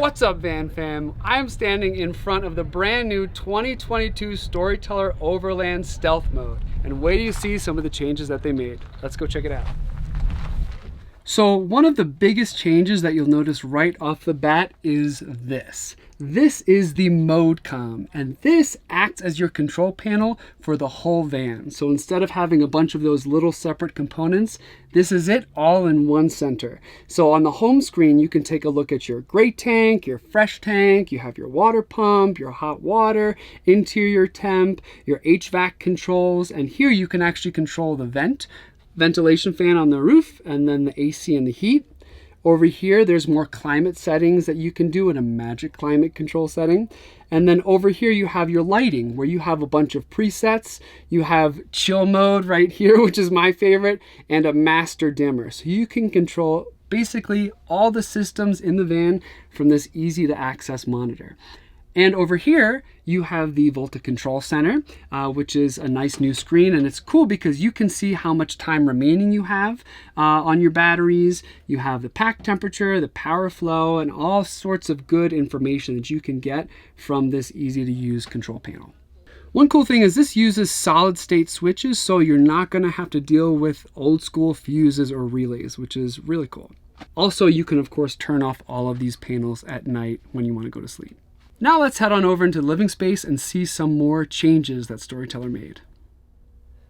What's up, Van Fam? I'm standing in front of the brand new 2022 Storyteller Overland Stealth Mode. And wait till you see some of the changes that they made. Let's go check it out. So one of the biggest changes that you'll notice right off the bat is this. This is the mode com, and this acts as your control panel for the whole van. So instead of having a bunch of those little separate components, this is it all in one center. So on the home screen, you can take a look at your gray tank, your fresh tank, you have your water pump, your hot water, interior temp, your HVAC controls, and here you can actually control the ventilation fan on the roof, and then the AC and the heat. Over here, there's more climate settings that you can do in a magic climate control setting. And then over here, you have your lighting, where you have a bunch of presets. You have chill mode right here, which is my favorite, and a master dimmer. So you can control basically all the systems in the van from this easy to access monitor. And over here, you have the Volta Control Center, which is a nice new screen. And it's cool because you can see how much time remaining you have on your batteries. You have the pack temperature, the power flow, and all sorts of good information that you can get from this easy to use control panel. One cool thing is this uses solid state switches, so you're not going to have to deal with old school fuses or relays, which is really cool. Also, you can of course turn off all of these panels at night when you want to go to sleep. Now let's head on over into living space and see some more changes that Storyteller made.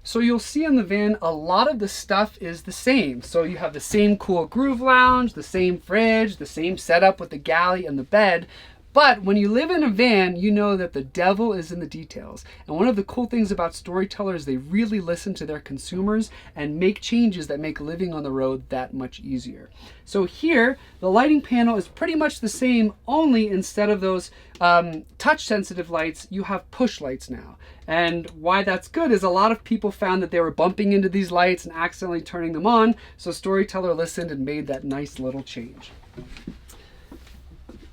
So you'll see in the van, a lot of the stuff is the same. So you have the same cool groove lounge, the same fridge, the same setup with the galley and the bed. But when you live in a van, you know that the devil is in the details. And one of the cool things about Storyteller is they really listen to their consumers and make changes that make living on the road that much easier. So here, the lighting panel is pretty much the same, only instead of those touch sensitive lights, you have push lights now. And why that's good is a lot of people found that they were bumping into these lights and accidentally turning them on. So Storyteller listened and made that nice little change.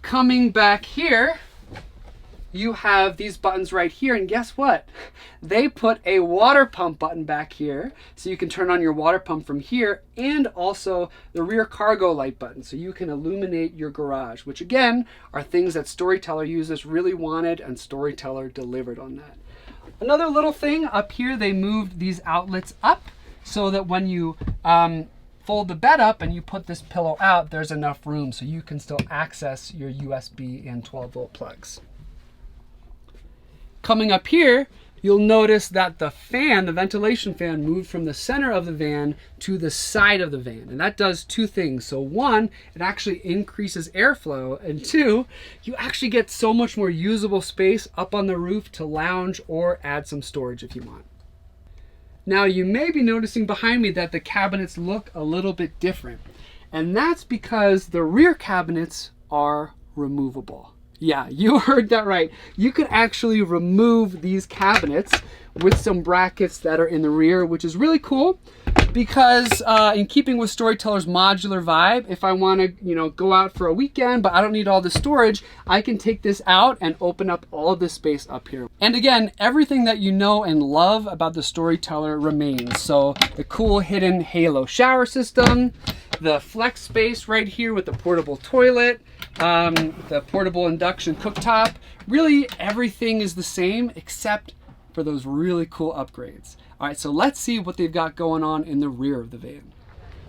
Coming back here, you have these buttons right here, and guess what? They put a water pump button back here, so you can turn on your water pump from here, and also the rear cargo light button, so you can illuminate your garage, which again, are things that Storyteller users really wanted, and Storyteller delivered on that. Another little thing up here, they moved these outlets up, so that when you fold the bed up and you put this pillow out, there's enough room so you can still access your USB and 12-volt plugs. Coming up here, you'll notice that the fan, the ventilation fan, moved from the center of the van to the side of the van. And that does two things. So one, it actually increases airflow. And two, you actually get so much more usable space up on the roof to lounge or add some storage if you want. Now you may be noticing behind me that the cabinets look a little bit different. And that's because the rear cabinets are removable. Yeah, you heard that right. You can actually remove these cabinets with some brackets that are in the rear, which is really cool because in keeping with Storyteller's modular vibe, if I want to, go out for a weekend, but I don't need all the storage, I can take this out and open up all of this space up here. And again, everything that you know and love about the Storyteller remains. So the cool hidden halo shower system, the flex space right here with the portable toilet, the portable induction cooktop. Really everything is the same except for those really cool upgrades. All right, so let's see what they've got going on in the rear of the van.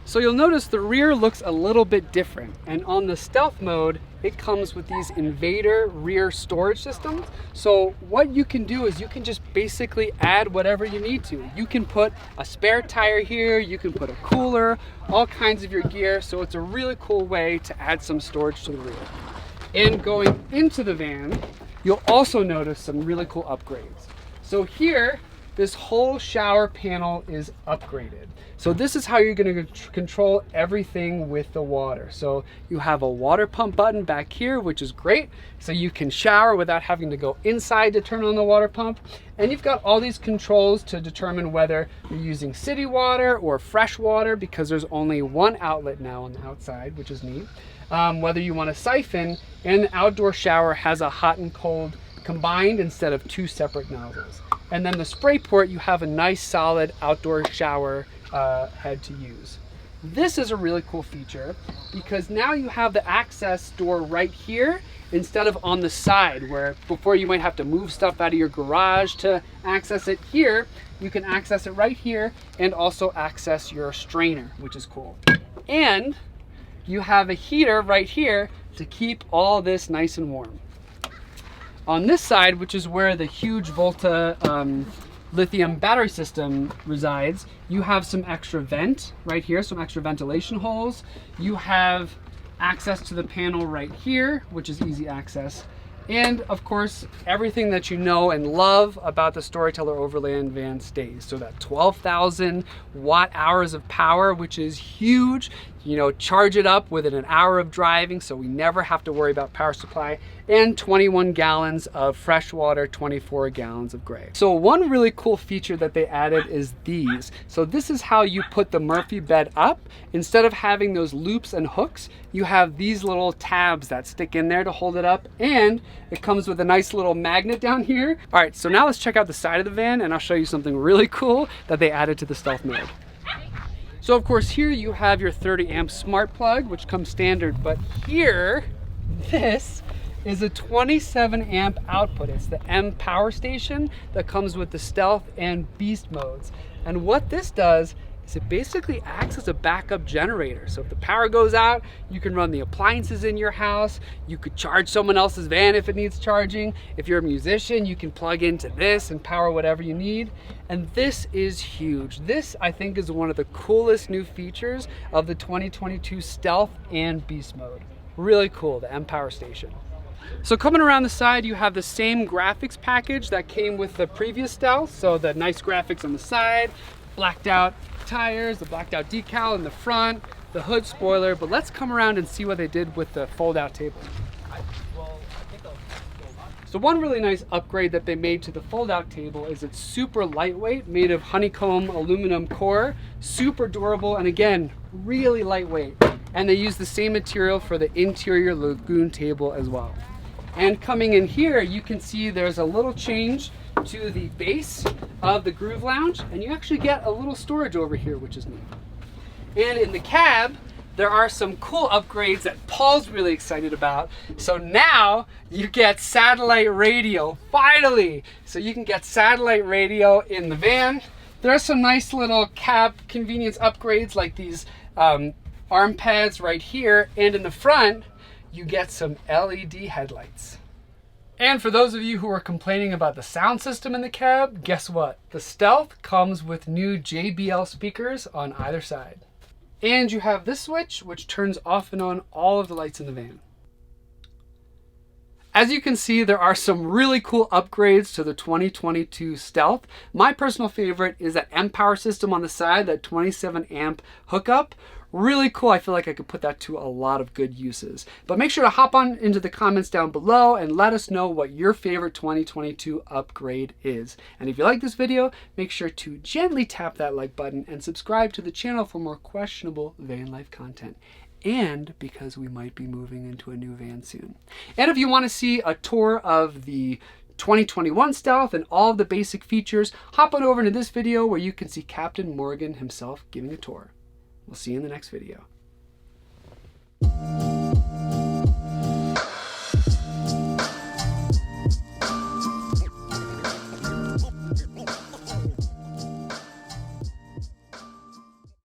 So you'll notice the rear looks a little bit different, and on the stealth mode, it comes with these invader rear storage systems. So what you can do is you can just basically add whatever you need to. You can put a spare tire here, you can put a cooler, all kinds of your gear. So it's a really cool way to add some storage to the rear. And going into the van, you'll also notice some really cool upgrades. So here, this whole shower panel is upgraded. So this is how you're going to control everything with the water. So you have a water pump button back here, which is great. So you can shower without having to go inside to turn on the water pump. And you've got all these controls to determine whether you're using city water or fresh water, because there's only one outlet now on the outside, which is neat. Whether you want to siphon, and the outdoor shower has a hot and cold combined instead of two separate nozzles. And then the spray port, you have a nice solid outdoor shower head to use. This is a really cool feature because now you have the access door right here instead of on the side, where before you might have to move stuff out of your garage to access it. Here, you can access it right here and also access your strainer, which is cool. And you have a heater right here to keep all this nice and warm. On this side, which is where the huge Volta lithium battery system resides, you have some extra vent right here, some extra ventilation holes. You have access to the panel right here, which is easy access. And of course, everything that you know and love about the Storyteller Overland van stays. So that 12,000 watt hours of power, which is huge. You know, charge it up within an hour of driving, so we never have to worry about power supply. And 21 gallons of fresh water, 24 gallons of gray. So one really cool feature that they added is these. So this is how you put the Murphy bed up. Instead of having those loops and hooks, you have these little tabs that stick in there to hold it up, and it comes with a nice little magnet down here. All right, so now let's check out the side of the van, and I'll show you something really cool that they added to the Stealth mode. So of course here you have your 30 amp smart plug, which comes standard, but here, this is a 27 amp output. It's the M power station that comes with the Stealth and Beast modes. And what this does is it basically acts as a backup generator. So if the power goes out, you can run the appliances in your house. You could charge someone else's van if it needs charging. If you're a musician, you can plug into this and power whatever you need. And this is huge. This, I think, is one of the coolest new features of the 2022 Stealth and Beast mode. Really cool, the M power station. So coming around the side, you have the same graphics package that came with the previous Stealth. So the nice graphics on the side, blacked out tires, the blacked out decal in the front, the hood spoiler. But let's come around and see what they did with the fold out table. So one really nice upgrade that they made to the fold out table is it's super lightweight, made of honeycomb aluminum core, super durable, and again, really lightweight. And they use the same material for the interior lagoon table as well. And coming in here, you can see there's a little change to the base of the Groove Lounge, and you actually get a little storage over here, which is neat. And in the cab, there are some cool upgrades that Paul's really excited about. So now you get satellite radio, finally! So you can get satellite radio in the van. There are some nice little cab convenience upgrades like these arm pads right here, and in the front, you get some LED headlights. And for those of you who are complaining about the sound system in the cab, guess what? The Stealth comes with new JBL speakers on either side. And you have this switch, which turns off and on all of the lights in the van. As you can see, there are some really cool upgrades to the 2022 Stealth. My personal favorite is that M power system on the side, that 27 amp hookup. Really cool. I feel like I could put that to a lot of good uses. But make sure to hop on into the comments down below and let us know what your favorite 2022 upgrade is. And if you like this video, make sure to gently tap that like button and subscribe to the channel for more questionable van life content. And because we might be moving into a new van soon. And if you want to see a tour of the 2021 Stealth and all of the basic features, hop on over into this video where you can see Captain Morgan himself giving a tour. We'll see you in the next video.